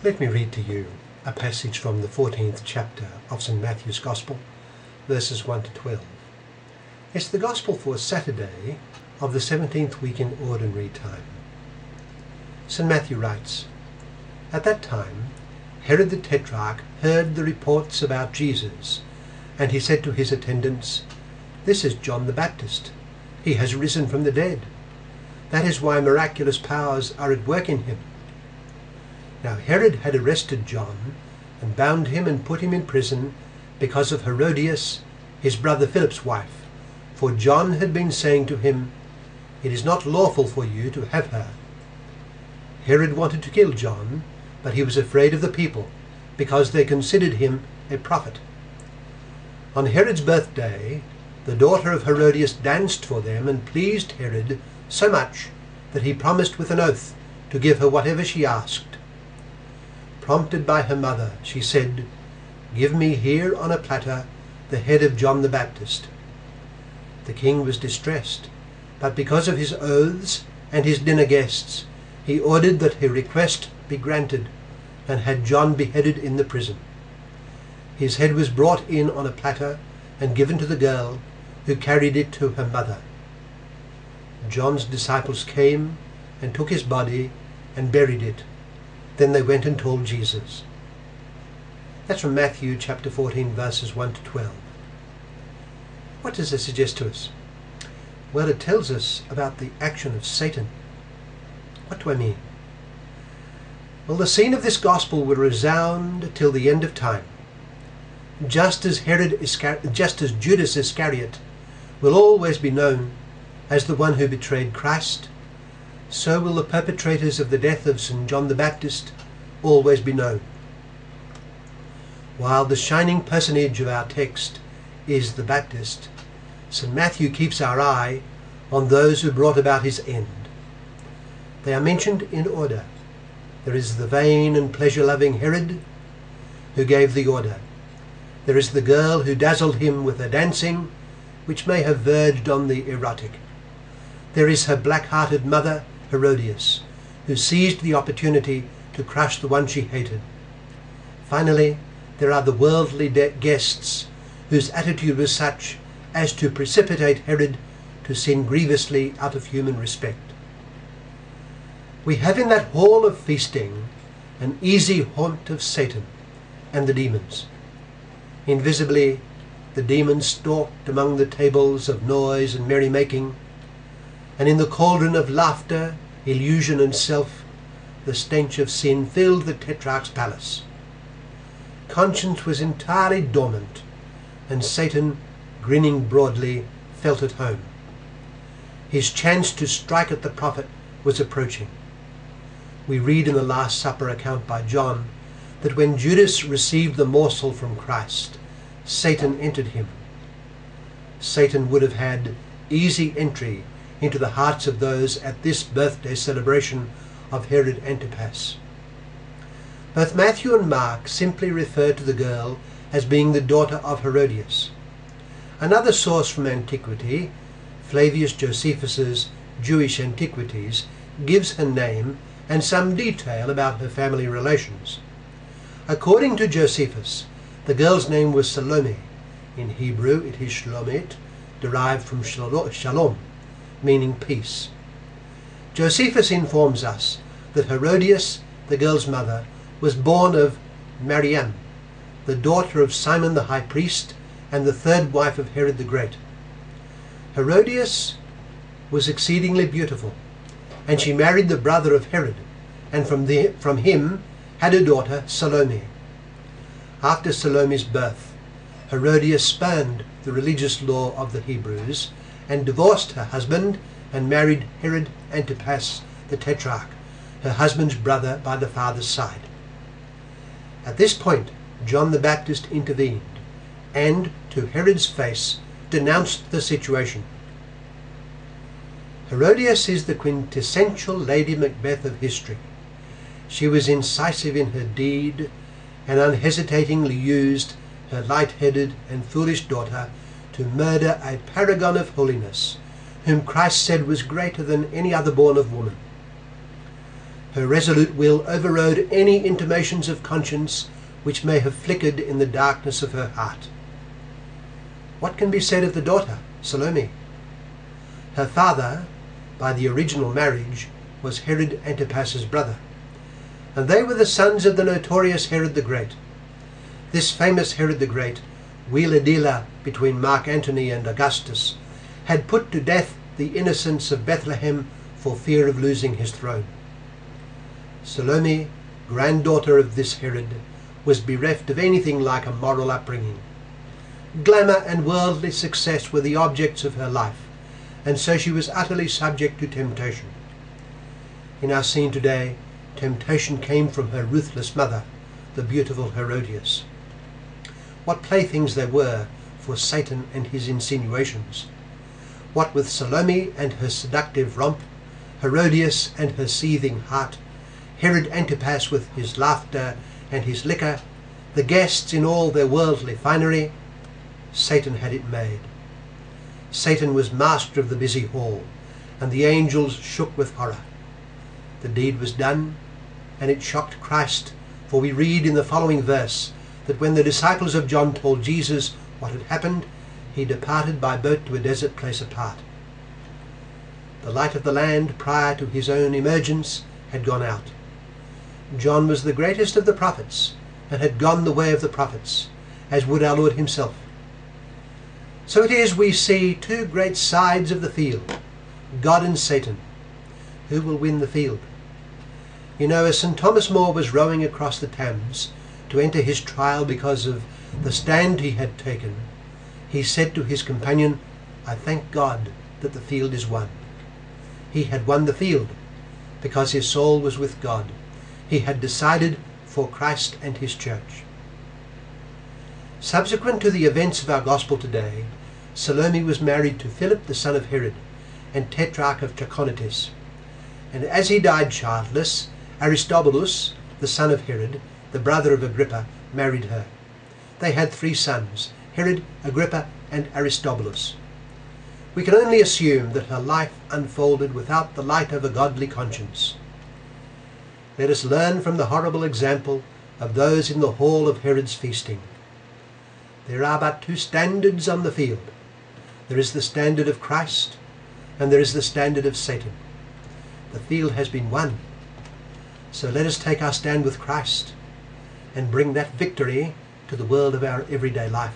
Let me read to you a passage from the 14th chapter of St. Matthew's Gospel, verses 1 to 12. It's the Gospel for Saturday of the 17th week in Ordinary Time. St. Matthew writes, "At that time Herod the Tetrarch heard the reports about Jesus, and he said to his attendants, 'This is John the Baptist. He has risen from the dead. That is why miraculous powers are at work in him.' Now Herod had arrested John and bound him and put him in prison because of Herodias, his brother Philip's wife, for John had been saying to him, 'It is not lawful for you to have her.' Herod wanted to kill John, but he was afraid of the people, because they considered him a prophet. On Herod's birthday, the daughter of Herodias danced for them and pleased Herod so much that he promised with an oath to give her whatever she asked. Prompted by her mother, she said, 'Give me here on a platter the head of John the Baptist.' The king was distressed, but because of his oaths and his dinner guests, he ordered that her request be granted, and had John beheaded in the prison. His head was brought in on a platter and given to the girl, who carried it to her mother. John's disciples came and took his body and buried it. Then they went and told Jesus." That's from Matthew chapter 14, verses 1 to 12. What does this suggest to us? Well, it tells us about the action of Satan. What do I mean? Well, the scene of this gospel will resound till the end of time. Just as Judas Iscariot will always be known as the one who betrayed Christ, so will the perpetrators of the death of St. John the Baptist always be known. While the shining personage of our text is the Baptist, St. Matthew keeps our eye on those who brought about his end. They are mentioned in order. There is the vain and pleasure-loving Herod, who gave the order. There is the girl who dazzled him with her dancing, which may have verged on the erotic. There is her black-hearted mother, Herodias, who seized the opportunity to crush the one she hated. Finally, there are the worldly guests, whose attitude was such as to precipitate Herod to sin grievously out of human respect. We have in that hall of feasting an easy haunt of Satan and the demons. Invisibly, the demons stalked among the tables of noise and merrymaking, and in the cauldron of laughter, illusion and self, the stench of sin filled the Tetrarch's palace. Conscience was entirely dormant, and Satan, grinning broadly, felt at home. His chance to strike at the prophet was approaching. We read in the Last Supper account by John that when Judas received the morsel from Christ, Satan entered him. Satan would have had easy entry into the hearts of those at this birthday celebration of Herod Antipas. Both Matthew and Mark simply refer to the girl as being the daughter of Herodias. Another source from antiquity, Flavius Josephus's Jewish Antiquities, gives her name and some detail about her family relations. According to Josephus, the girl's name was Salome. In Hebrew it is Shlomit, derived from shalom, meaning peace. Josephus informs us that Herodias, the girl's mother, was born of Mariam, the daughter of Simon the high priest and the third wife of Herod the Great. Herodias was exceedingly beautiful, and she married the brother of Herod, and from him had a daughter, Salome. After Salome's birth, Herodias spurned the religious law of the Hebrews and divorced her husband and married Herod Antipas the Tetrarch, her husband's brother by the father's side. At this point, John the Baptist intervened and, to Herod's face, denounced the situation. Herodias is the quintessential Lady Macbeth of history. She was incisive in her deed and unhesitatingly used her light-headed and foolish daughter to murder a paragon of holiness, whom Christ said was greater than any other born of woman. Her resolute will overrode any intimations of conscience which may have flickered in the darkness of her heart. What can be said of the daughter, Salome? Her father, by the original marriage, was Herod Antipas's brother, and they were the sons of the notorious Herod the Great. This famous Herod the Great, wheeler-dealer between Mark Antony and Augustus, had put to death the innocents of Bethlehem for fear of losing his throne. Salome, granddaughter of this Herod, was bereft of anything like a moral upbringing. Glamour and worldly success were the objects of her life, and so she was utterly subject to temptation. In our scene today, temptation came from her ruthless mother, the beautiful Herodias. What playthings they were for Satan and his insinuations! What with Salome and her seductive romp, Herodias and her seething heart, Herod Antipas with his laughter and his liquor, the guests in all their worldly finery, Satan had it made. Satan was master of the busy hall, and the angels shook with horror. The deed was done, and it shocked Christ, for we read in the following verse that when the disciples of John told Jesus what had happened, he departed by boat to a desert place apart. The light of the land prior to his own emergence had gone out. John was the greatest of the prophets, and had gone the way of the prophets, as would our Lord himself. So it is we see two great sides of the field, God and Satan. Who will win the field? You know, as St. Thomas More was rowing across the Thames to enter his trial because of the stand he had taken, he said to his companion, "I thank God that the field is won." He had won the field because his soul was with God. He had decided for Christ and his church. Subsequent to the events of our gospel today, Salome was married to Philip the son of Herod and tetrarch of Trachonitis, and as he died childless, Aristobulus, the son of Herod, the brother of Agrippa, married her. They had 3 sons, Herod, Agrippa, and Aristobulus. We can only assume that her life unfolded without the light of a godly conscience. Let us learn from the horrible example of those in the hall of Herod's feasting. There are but 2 standards on the field. There is the standard of Christ, and there is the standard of Satan. The field has been won. So let us take our stand with Christ and bring that victory to the world of our everyday life.